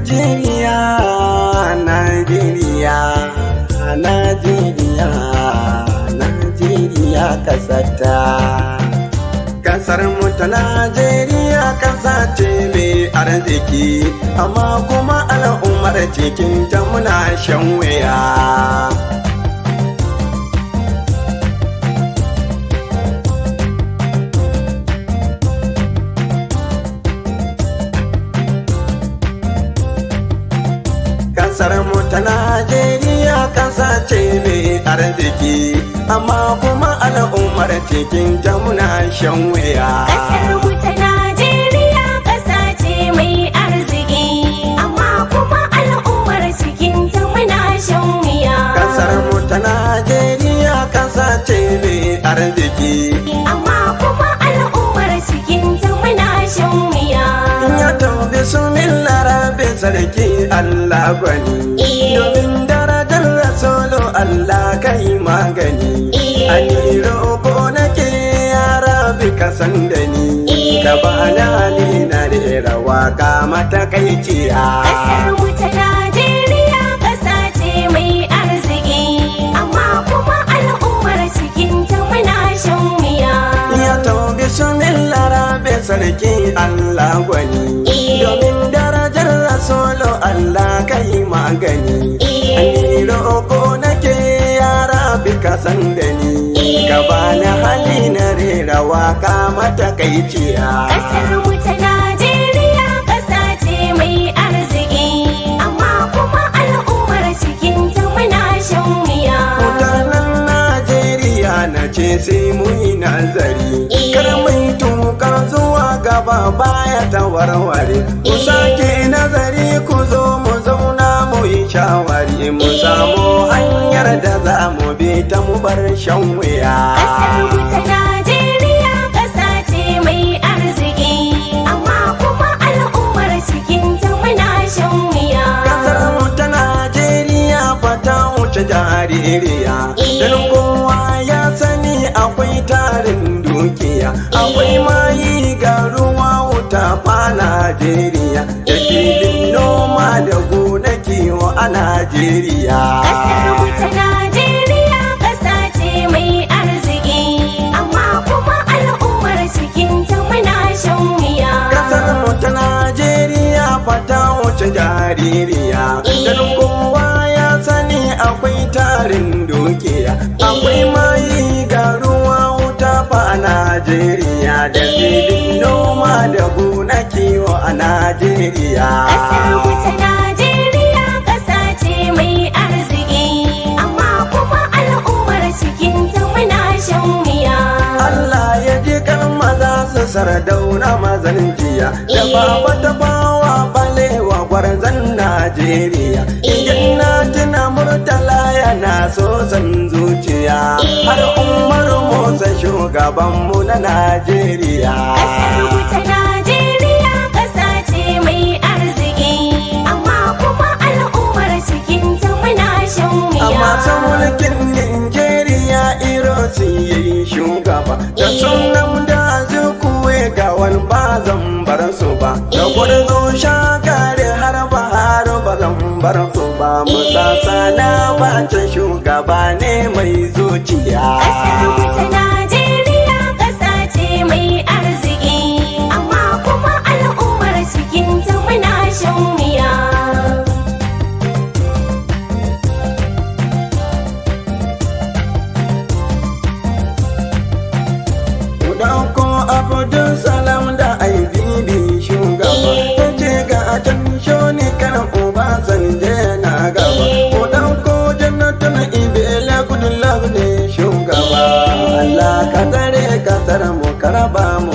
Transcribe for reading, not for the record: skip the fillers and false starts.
Najeriya, Najeriya, Najeriya, Najeriya kasata. Kasar mu ta Najeriya kasa ce mai arziki, amma kuma al'ummar cikin ta muna shan wuya. Kasar mu ta Najeriya kasa ce mai arziki, amma kuma al'ummar cikin ta muna shan wuya. Kasar mu ta Najeriya kasa ce mai arziki, amma kuma al'ummar cikin ta muna shan wuya. Kasar mu ta Najeriya kasa ce mai arziki, amma kuma al'ummar cikin ta muna shan wuya. ya taubi bismillah rabbi sarki Allah gwani, domin darajar rasulu Allah kai magani. Ani roƙo nake ya rabi ka san da ni, ka bana ni na rera waka matakaiciya. Kasar mu ta Najeriya kasa ce mai arziki, amma kuma al'ummar cikin ta muna shan wuya. Ya taubi bismillah rabbi sarki Allah gwani, domin darajar rasulu Allah kai magani. Ani roƙo nake ya rabi ka san da ni, ka bani hali na rera waka matakaiciya. Kasar mu ta Najeriya kasa ce mai arziki, amma kuma al'ummar cikin ta muna shan wuya. Mutanen Najeriya na ce sai mu yi nazari, kar mai tuka zuwa gaba baya ta warware. Ku sake nazari ku zo mu zauna mu yi shawari, mu samu hanyar da za mu bi ta mu bar shan wuya. Kasar mu ta Najeriya kasa ce mai arziki, amma kuma al'ummar cikin ta muna shan wuya. Kasar mu ta Najeriya fata wuce jaririya, dan kowa ya sani akwai tarin dukiya, akwai mayi ga ruwa wuta fa Najeriya, da filin noma da gonaki a Najeriya. Kasar mu ta Najeriya kasa ce mai arziki, amma kuma al'ummar cikin ta muna shan wuya. Kasar mu ta Najeriya fata wuce jaririya, dan kowa ya sani akwai tarin dukiya, akwai mayi ga ruwa wuta fa a Najeriya, da filin noma da gonaki a Najeriya. Kasar mu ta Najeriya kasa ce mai arziki, amma kuma al'ummar cikin ta muna shan wuya. Allah ya ji kan maza su sardauna mazan jiya, da baba ta bawa balewa gwarzan Najeriya. Idan na tuna Murtala yana so san zuciya, har Umar Musa shugabanmu na Najeriya. Kasar mu ta Najeriya kasa ce mai arziki, amma kuma al'ummar cikin ta muna shan wuya. A masu mulkin Nigeria Irosi ya yi shugaba, da sunan da zukuwe ga wani ba zan bar su ba, da gwarzo shagare har bahar ba zan bar su ba. Musasa na bace shugaba ne mai zuciya. Kasar mu ta Najeriya kasa ce mai arziki, amma kuma al'ummar cikin ta muna shan wuya. Ɗauko Abdul Salam da IBB shugaba, ta ce ga attention kan Obasanjo na gaba. Ku ɗauko Jonathan Ibele Goodluck ne shugaba. Allah ka tsare kasar mu ka raba mu